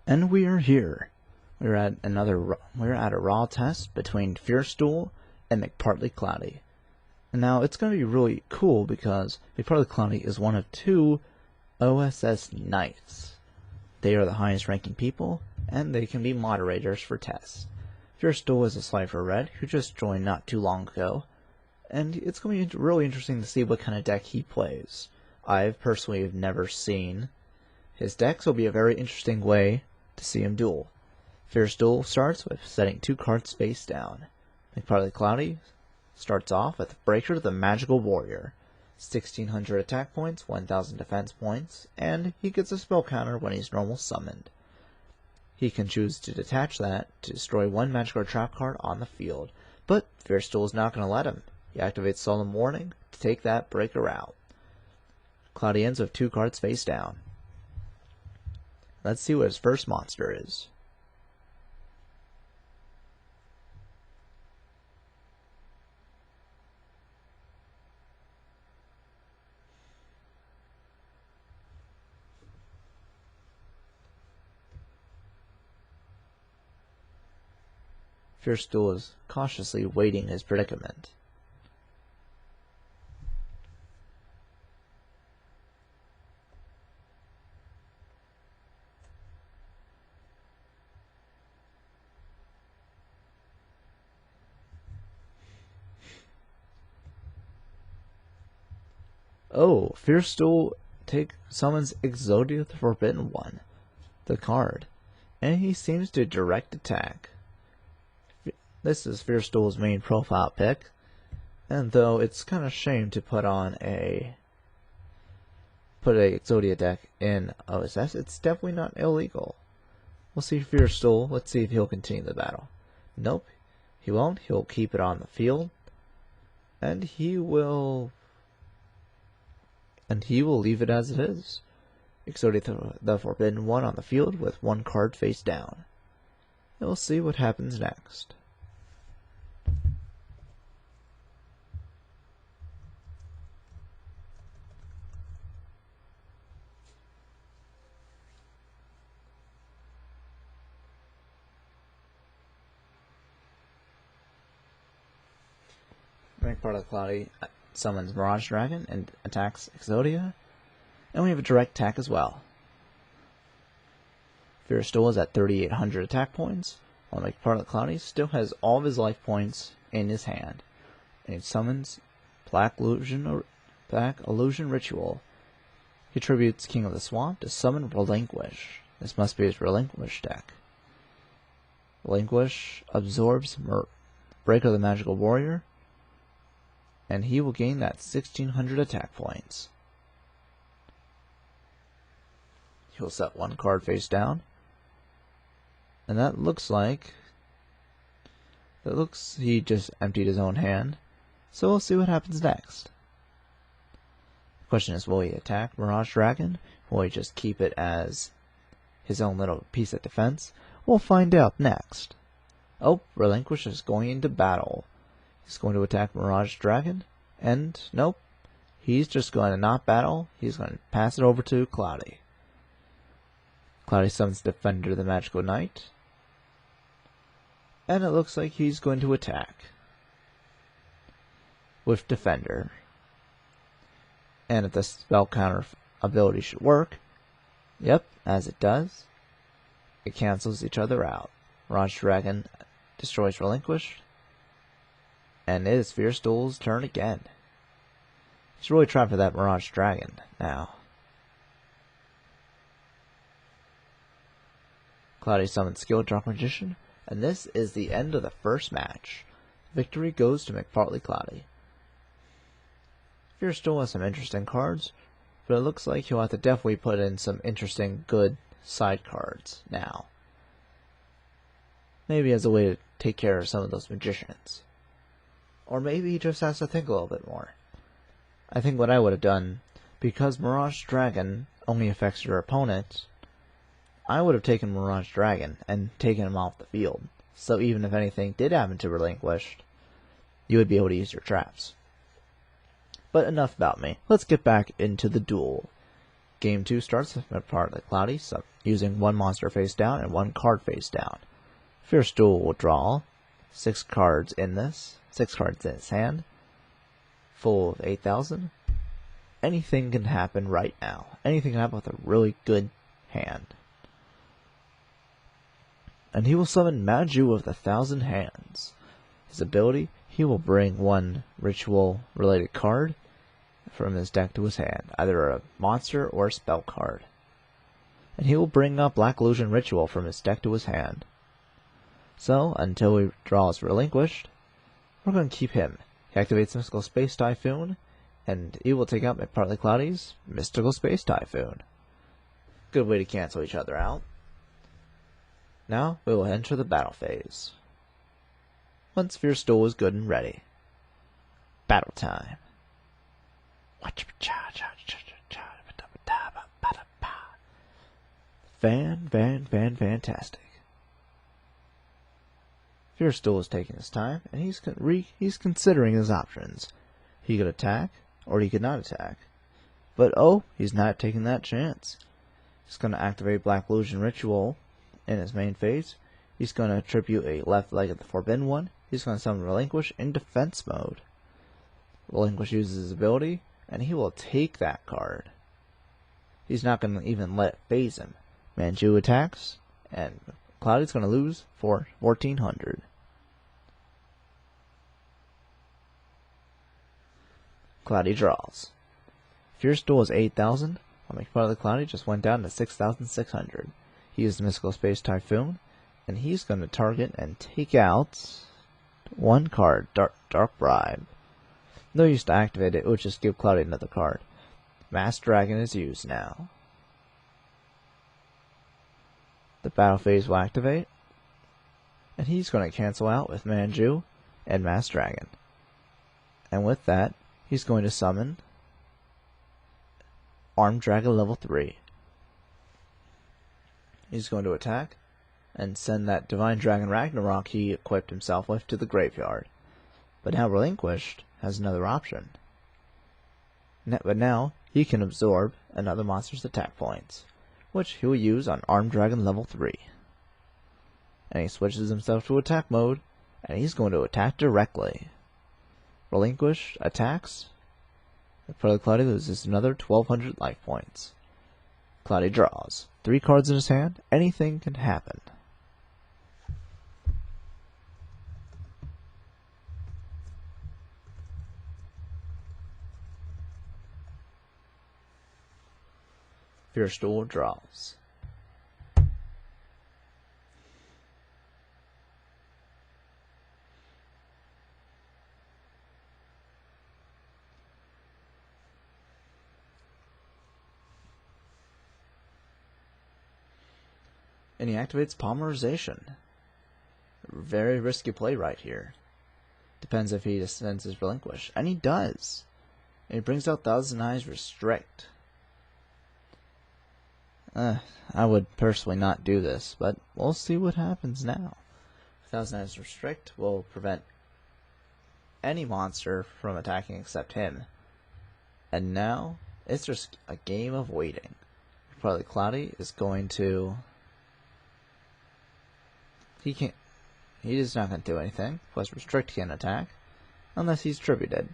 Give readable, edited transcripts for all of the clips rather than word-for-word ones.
And we are here. We're at a raw test between FierceDuel and McpartlyCloudy. And now it's going to be really cool because McpartlyCloudy is one of two OSS Knights. They are the highest ranking people, and they can be moderators for tests. FierceDuel is a SILFER Red who just joined not too long ago, and it's going to be really interesting to see what kind of deck he plays. I've personally never seen his deck, so it'll be a very interesting way to see him duel. FierceDuel starts with setting 2 cards face down. McpartlyCloudy starts off with Breaker the Magical Warrior, 1600 attack points, 1000 defense points, and he gets a spell counter when he's normal summoned. He can choose to detach that to destroy 1 magic or trap card on the field, but FierceDuel is not going to let him. He activates Solemn Warning to take that Breaker out. Cloudy ends with 2 cards face down. Let's see what his first monster is. FierceDuel is cautiously waiting his predicament. Oh, FierceDuel summons Exodia the Forbidden One, the card, and he seems to direct attack. This is FierceDuel's main profile pick, and though it's kind of shame to put a Exodia deck in OSS, it's definitely not illegal. We'll see FierceDuel. Let's see if he'll continue the battle. Nope, he won't. He'll keep it on the field, and he will leave it as it is. Exodia the Forbidden One on the field with 1 card face down. And we'll see what happens next. McpartlyCloudy summons Mirage Dragon and attacks Exodia, and we have a direct attack as well. FierceDuel is at 3,800 attack points, while McpartlyCloudy still has all of his life points in his hand, and he summons Black Illusion Ritual. He tributes King of the Swamp to summon Relinquish. This must be his Relinquish deck. Relinquish absorbs Breaker the Magical Warrior, and he will gain that 1600 attack points. He'll set 1 card face down, and that looks he just emptied his own hand, so we'll see what happens next. The question is, will he attack Mirage Dragon? Will he just keep it as his own little piece of defense? We'll find out next. Oh, Relinquish is going into battle. He's going to attack Mirage Dragon, and nope, he's just going to not battle. He's going to pass it over to Cloudy. Cloudy summons Defender the Magical Knight, and it looks like he's going to attack with Defender. And if the spell counter ability should work, yep, as it does, it cancels each other out. Mirage Dragon destroys Relinquish, and it is FierceDuel's turn again. He's really trying for that Mirage Dragon now. Cloudy summons Skill Drop Magician, and this is the end of the first match. Victory goes to McpartlyCloudy. FierceDuel has some interesting cards, but it looks like he'll have to definitely put in some interesting, good side cards now. Maybe as a way to take care of some of those magicians. Or maybe he just has to think a little bit more. I think what I would have done, because Mirage Dragon only affects your opponent, I would have taken Mirage Dragon and taken him off the field. So even if anything did happen to Relinquish, you would be able to use your traps. But enough about me. Let's get back into the duel. Game 2 starts with McpartlyCloudy, so using one monster face down and one card face down. FierceDuel will draw 6 cards in this, 6 cards in his hand, full of 8,000. Anything can happen right now. Anything can happen with a really good hand. And he will summon Maju of the 1,000 Hands. His ability, he will bring one ritual-related card from his deck to his hand, either a monster or a spell card. And he will bring up Black Illusion Ritual from his deck to his hand. So, until he draws Relinquished, we're going to keep him. He activates Mystical Space Typhoon, and he will take out McpartlyCloudy's Mystical Space Typhoon. Good way to cancel each other out. Now, we will enter the battle phase. Once FierceDuel is good and ready. Battle time. Fantastic. FierceDuel is taking his time, and he's considering his options. He could attack, or he could not attack. But oh, he's not taking that chance. He's going to activate Black Illusion Ritual in his main phase. He's going to tribute a left leg of the Forbidden One. He's going to summon Relinquish in defense mode. Relinquish uses his ability, and he will take that card. He's not going to even let it phase him. Manju attacks, and Cloudy's going to lose for 1,400. Cloudy draws. FierceDuel is 8,000, while McpartlyCloudy just went down to 6,600. He used Mystical Space Typhoon, and he's going to target and take out one card, Dark Bribe. No use to activate it, it would just give Cloudy another card. Mass Dragon is used now. The battle phase will activate, and he's going to cancel out with Manju and Mass Dragon. And with that, he's going to summon Armed Dragon level 3. He's going to attack and send that Divine Dragon Ragnarok he equipped himself with to the graveyard. But now Relinquished has another option. But now he can absorb another monster's attack points, which he will use on Armed Dragon level 3. And he switches himself to attack mode, and he's going to attack directly. Relinquish attacks. McpartlyCloudy loses another 1,200 life points. Cloudy draws 3 cards in his hand. Anything can happen. FierceDuel draws. And he activates Polymerization. Very risky play right here. Depends if he just sends his Relinquish. And he does. And he brings out Thousand Eyes Restrict. I would personally not do this, but we'll see what happens now. Thousand Eyes Restrict will prevent any monster from attacking except him. And now, it's just a game of waiting. McpartlyCloudy is going to... He's not going to do anything, plus Restrict can't attack, unless he's tributed.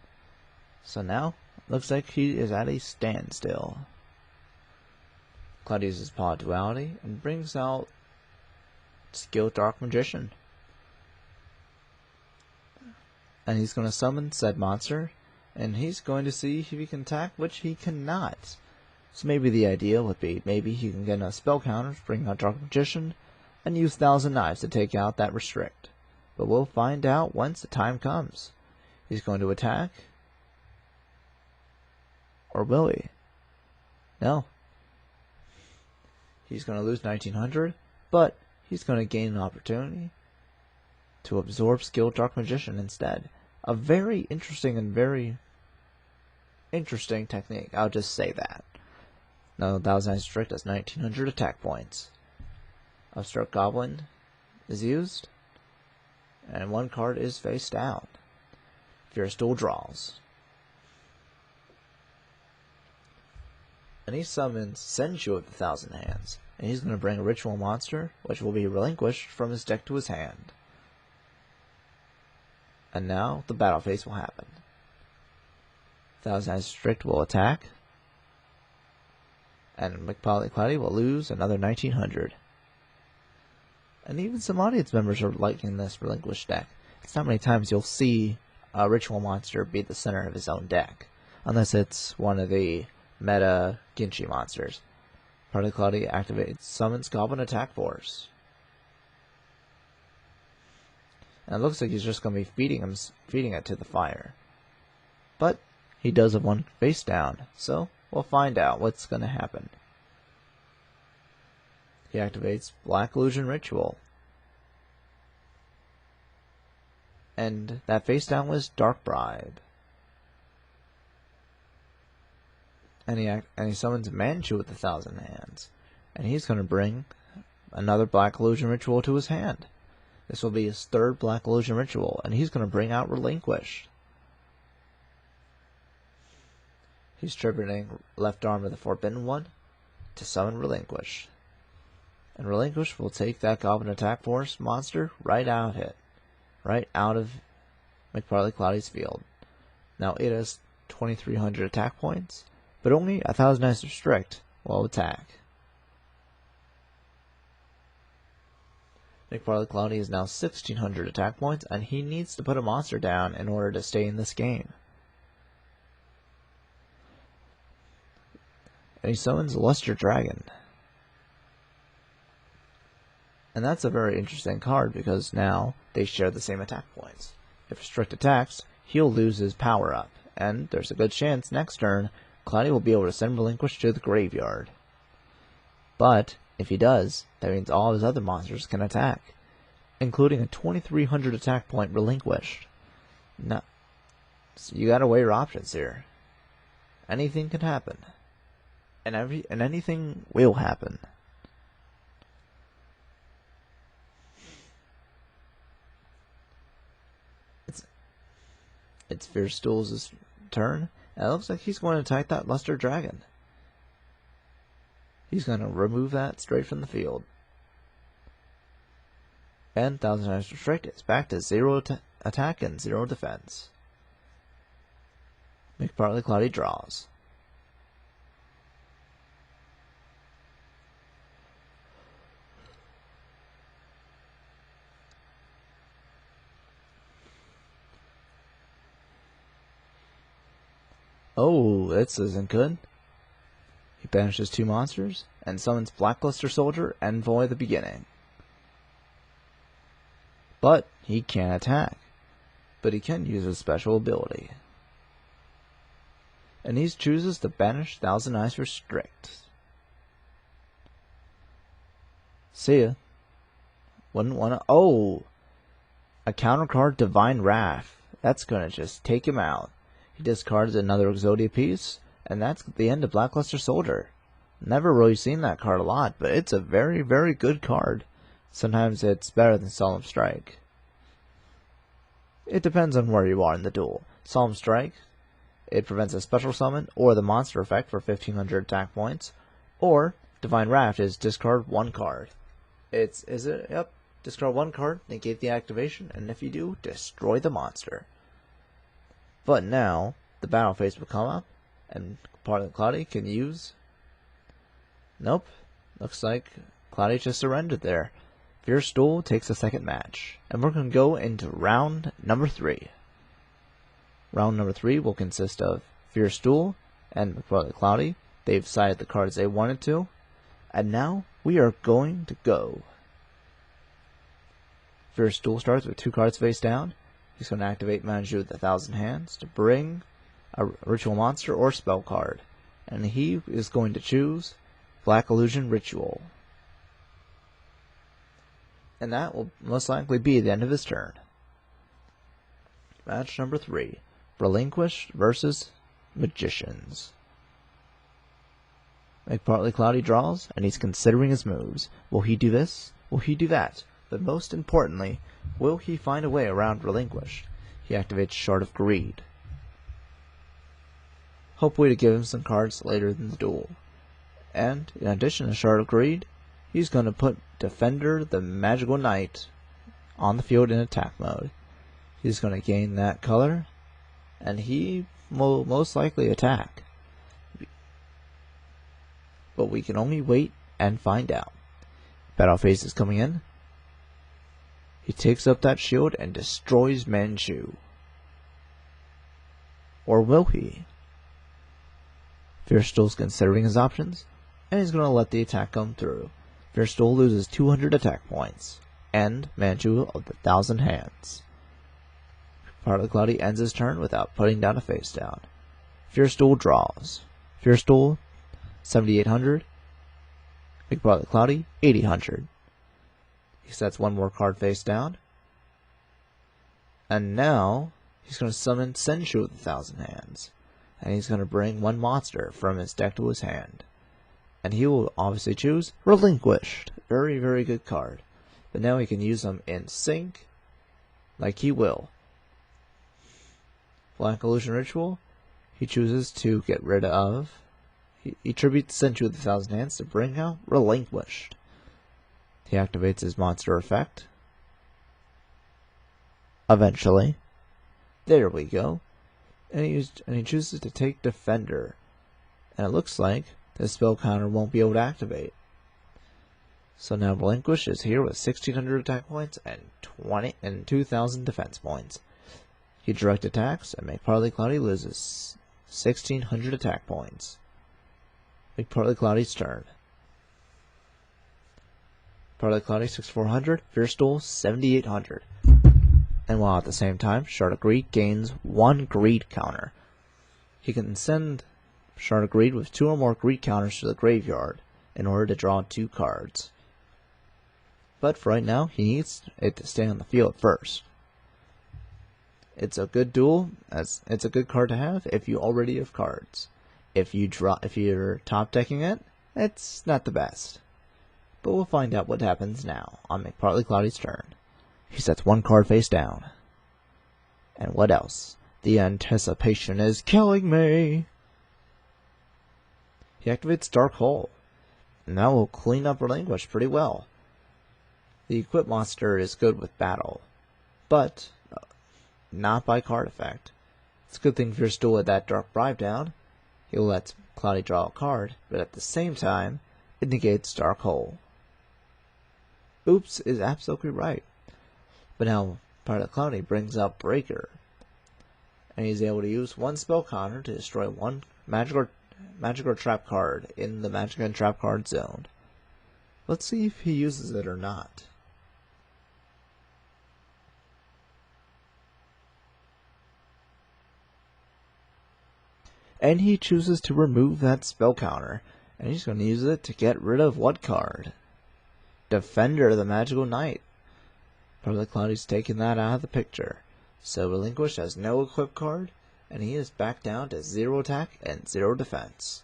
So now, looks like he is at a standstill. Cloudy uses Paw Duality and brings out Skilled Dark Magician. And he's going to summon said monster, and he's going to see if he can attack, which he cannot. So maybe the idea would be, maybe he can get a spell counter, bring out Dark Magician, and use Thousand Knives to take out that Restrict. But we'll find out once the time comes. He's going to attack. Or will he? No. He's going to lose 1,900, but he's going to gain an opportunity to absorb Skilled Dark Magician instead. A very interesting and very interesting technique. I'll just say that. Now, Thousand Eyes Restrict has 1,900 attack points. Upstart Goblin is used, and one card is face down. FierceDuel draws. And he summons Senju of the Thousand Hands, and he's going to bring a ritual monster, which will be relinquished from his deck to his hand. And now the battle phase will happen. Thousand Hands Strict will attack, and McPartlyCloudy will lose another 1900. And even some audience members are liking this relinquished deck. It's not many times you'll see a ritual monster be the center of his own deck, unless it's one of the meta Ginshi monsters. McPartlyCloudy activates Summons Goblin Attack Force. And it looks like he's just going to be feeding it to the fire. But he does have one face down, so we'll find out what's going to happen. He activates Black Illusion Ritual. And that face down was Dark Bribe. And he summons Manchu with the Thousand Hands. And he's going to bring another Black Illusion Ritual to his hand. This will be his third Black Illusion Ritual, and he's going to bring out Relinquish. He's tributing left arm of the Forbidden One to summon Relinquish. And Relinquish will take that Goblin Attack Force monster right out of McPartlyCloudy's field. Now it has 2,300 attack points, but only 1,000 Hands Strict will attack. McPartlyCloudy is now 1,600 attack points, and he needs to put a monster down in order to stay in this game. And he summons Luster Dragon. And that's a very interesting card because now they share the same attack points. If Strict attacks, he'll lose his power up, and there's a good chance next turn Cloudy will be able to send Relinquish to the graveyard. But if he does, that means all of his other monsters can attack, including a 2,300 attack point Relinquished. No, so you gotta weigh your options here. Anything can happen, and anything will happen. It's FierceDuel's turn, and it looks like he's going to attack that Luster Dragon. He's going to remove that straight from the field. And 1,000 Hands Strict is back to 0 attack and 0 defense. McPartlyCloudy draws. Oh, this isn't good. He banishes 2 monsters and summons Blackluster Soldier and Void the Beginning. But he can't attack. But he can use his special ability. And he chooses to banish 1,000 Eyes for Strict. See ya. Wouldn't wanna. Oh! A counter card, Divine Wrath. That's gonna just take him out. He discards another Exodia piece, and that's the end of Blackluster Soldier. Never really seen that card a lot, but it's a very, very good card. Sometimes it's better than Solemn Strike. It depends on where you are in the duel. Solemn Strike, it prevents a special summon or the monster effect for 1,500 attack points, or Divine Wrath is discard 1 card. Yep, discard 1 card, negate the activation, and if you do, destroy the monster. But now, the battle phase will come up, and McPartlyCloudy can use... Nope, looks like Cloudy just surrendered there. FierceDuel takes the second match, and we're going to go into round number 3. Round number 3 will consist of FierceDuel and McPartlyCloudy. They've sided the cards they wanted to, and now we are going to go. FierceDuel starts with 2 cards face down. He's going to activate Manju with 1,000 Hands to bring a ritual monster or spell card. And he is going to choose Black Illusion Ritual. And that will most likely be the end of his turn. Match number 3. Relinquish versus Magicians. McPartlyCloudy draws, and he's considering his moves. Will he do this? Will he do that? But most importantly, will he find a way around Relinquish? He activates Shard of Greed, hopefully to give him some cards later in the duel. And in addition to Shard of Greed, he's going to put Defender the Magical Knight on the field in attack mode. He's going to gain that color, and he will most likely attack. But we can only wait and find out. Battle phase is coming in. He takes up that shield and destroys Manchu. Or will he? FierceDuel's considering his options, and he's going to let the attack come through. FierceDuel loses 200 attack points, and Manchu of the 1,000 hands. McpartlyCloudy ends his turn without putting down a face down. FierceDuel draws. FierceDuel 7,800. McpartlyCloudy 8,800. He sets one more card face down. And now he's going to summon Senshu of the 1,000 hands. And he's going to bring one monster from his deck to his hand. And he will obviously choose Relinquished. Very, very good card. But now he can use them in sync like he will. Black Illusion Ritual, he chooses to get rid of. He tributes Senshu of the 1,000 hands to bring out Relinquished. He activates his monster effect. Eventually. There we go. And he chooses to take Defender. And it looks like the spell counter won't be able to activate. So now Relinquish is here with 1,600 attack points and 2,000 defense points. He direct attacks, and McpartlyCloudy loses 1,600 attack points. McpartlyCloudy's turn. McpartlyCloudy 6,400, FierceDuel 7,800. And while at the same time, Shard of Greed gains 1 greed counter. He can send Shard of Greed with 2 or more greed counters to the graveyard in order to draw 2 cards. But for right now, he needs it to stay on the field first. It's a good duel, as it's a good card to have if you already have cards. If you're top decking it, it's not the best. But we'll find out what happens now on McpartlyCloudy's turn. He sets 1 card face down. And what else? The anticipation is killing me. He activates Dark Hole. And that will clean up Relinquish pretty well. The Equip monster is good with battle, but not by card effect. It's a good thing FierceDuel with that Dark Bribe down. He'll let Cloudy draw a card, but at the same time, it negates Dark Hole. Oops is absolutely right. But now McpartlyCloudy brings up Breaker, and he's able to use 1 spell counter to destroy 1 magic or trap card in the magic and trap card zone. Let's see if he uses it or not. And he chooses to remove that spell counter, and he's going to use it to get rid of what card? Defender the Magical Knight. McpartlyCloudy's taking that out of the picture. So Relinquish has no equip card, and he is back down to 0 attack and 0 defense.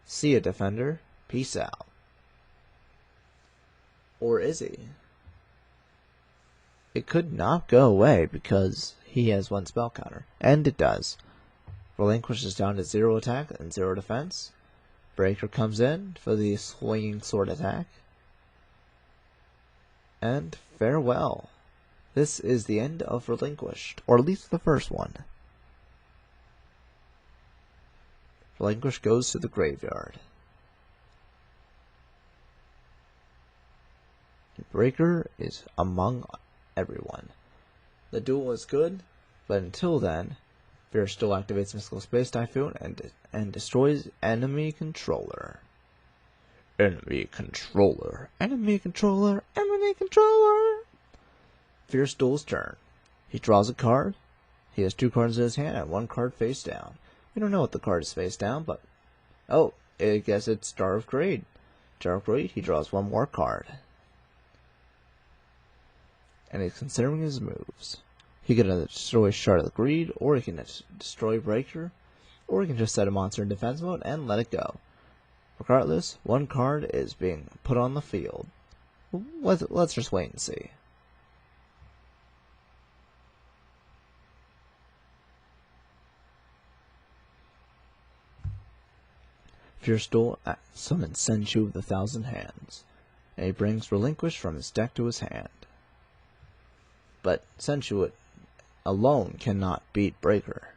See ya, Defender. Peace out. Or is he? It could not go away because he has 1 spell counter, and it does. Relinquish is down to 0 attack and 0 defense. Breaker comes in for the swinging sword attack. And farewell. This is the end of Relinquished, or at least the first one. Relinquish goes to the graveyard. Breaker is among everyone. The duel is good, but until then, FierceDuel activates Mystical Space Typhoon and destroys enemy controller. Enemy controller. Enemy controller. Enemy controller. FierceDuel's turn. He draws a card. He has 2 cards in his hand and 1 card face down. We don't know what the card is face down, but oh, I guess it's Star of Greed. Star of Greed, he draws 1 more card. And he's considering his moves. He can either destroy Shard of Greed, or he can destroy Breaker, or he can just set a monster in defense mode and let it go. Regardless, 1 card is being put on the field. Let's just wait and see. FierceDuel summons Senchu with 1,000 hands, and he brings Relinquish from his deck to his hand. But Senchu alone cannot beat Breaker.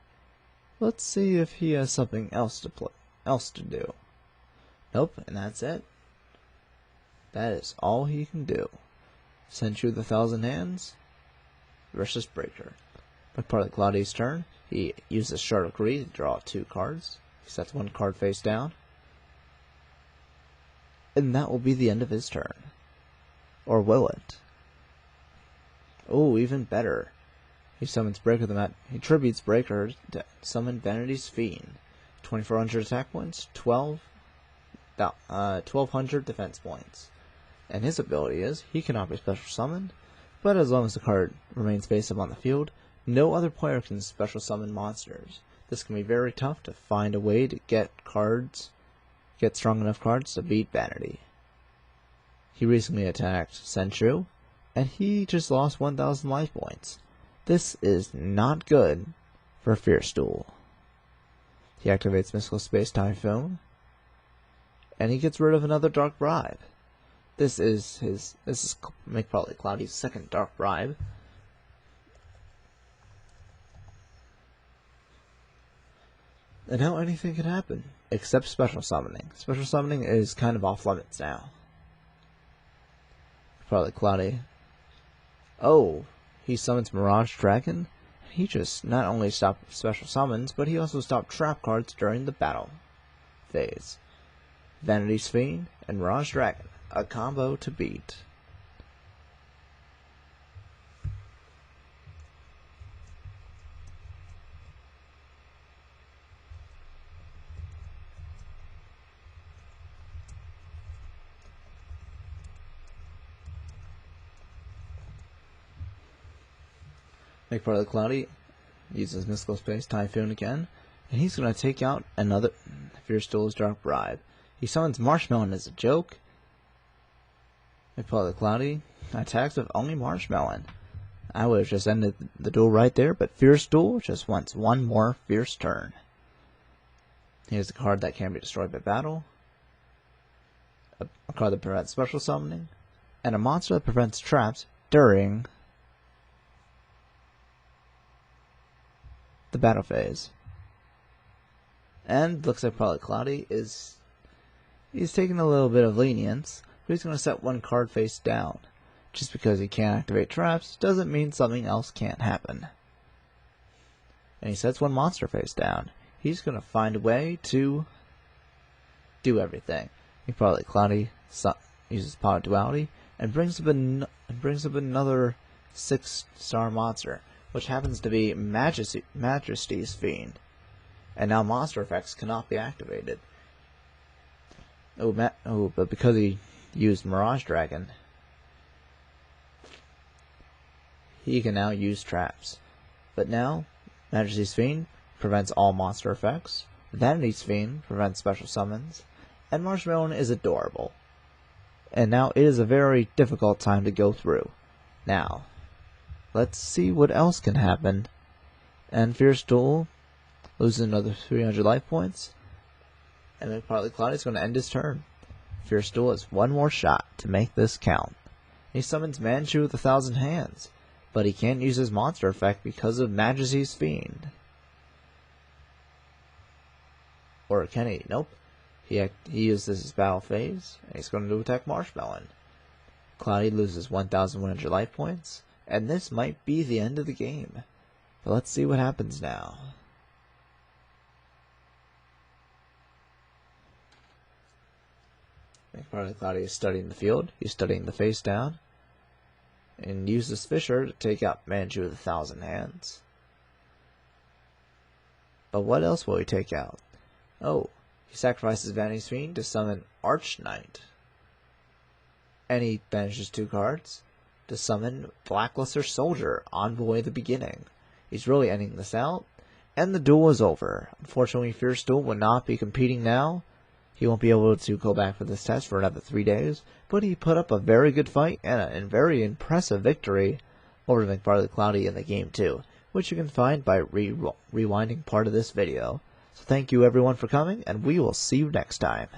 Let's see if he has something else to do. Nope, and that's it. That is all he can do. Senchu with 1,000 hands versus Breaker. McpartlyCloudy's turn. He uses Shard of Greed to draw 2 cards. He sets 1 card face down. And that will be the end of his turn. Or will it? Oh, even better. He summons Breaker he tributes Breaker to summon Vanity's Fiend. 2,400 attack points, 1,200 defense points. And his ability is, he cannot be special summoned, but as long as the card remains face up on the field, no other player can special summon monsters. This can be very tough to find a way to get strong enough cards to beat Vanity. He recently attacked Senchu, and he just lost 1,000 life points. This is not good for FierceDuel. He activates Mystical Space Typhoon, and he gets rid of another Dark Bribe. This is McpartlyCloudy's second Dark Bribe. And now anything can happen, except special summoning. Special summoning is kind of off limits now. McpartlyCloudy. Oh, he summons Mirage Dragon. He just not only stopped special summons, but he also stopped trap cards during the battle phase. Vanity's Fiend and Mirage Dragon, a combo to beat. McpartlyCloudy uses Mystical Space Typhoon again, and he's going to take out another FierceDuel's Dark Bribe. He summons Marshmallow as a joke. McpartlyCloudy attacks with only Marshmallow. I would have just ended the duel right there, but FierceDuel just wants one more fierce turn. Here's a card that can be destroyed by battle, a card that prevents special summoning, and a monster that prevents traps during the battle phase. And looks like McpartlyCloudy he's taking a little bit of lenience, but he's going to set 1 card face down. Just because he can't activate traps doesn't mean something else can't happen. And he sets 1 monster face down. He's going to find a way to do everything. McpartlyCloudy uses Power Duality and brings up another 6-star monster, which happens to be Majesty's Fiend. And now monster effects cannot be activated. But because he used Mirage Dragon, he can now use traps. But now, Majesty's Fiend prevents all monster effects, Vanity's Fiend prevents special summons, and Marshmallow is adorable. And now it is a very difficult time to go through. Now, let's see what else can happen. And FierceDuel loses another 300 life points. And McpartlyCloudy is going to end his turn. FierceDuel has 1 more shot to make this count. He summons Manchu with 1,000 hands, but he can't use his monster effect because of Majesty's Fiend. Or can he? Nope. He uses his battle phase, and he's going to attack Marshmallow. Cloudy loses 1,100 life points, and this might be the end of the game. But let's see what happens now. McpartlyCloudy is studying the field. He's studying the face down, and uses Fisher to take out Manchu with 1,000 hands. But what else will he take out? Oh, he sacrifices Vanity's Fiend to summon Arch Knight. And he banishes 2 cards to summon Blackluster Soldier, Envoy of the Beginning. He's really ending this out, and the duel is over. Unfortunately, FierceDuel will not be competing now. He won't be able to go back for this test for another 3 days, but he put up a very good fight and a very impressive victory over McpartlyCloudy in the game 2, which you can find by rewinding part of this video. So thank you everyone for coming, and we will see you next time.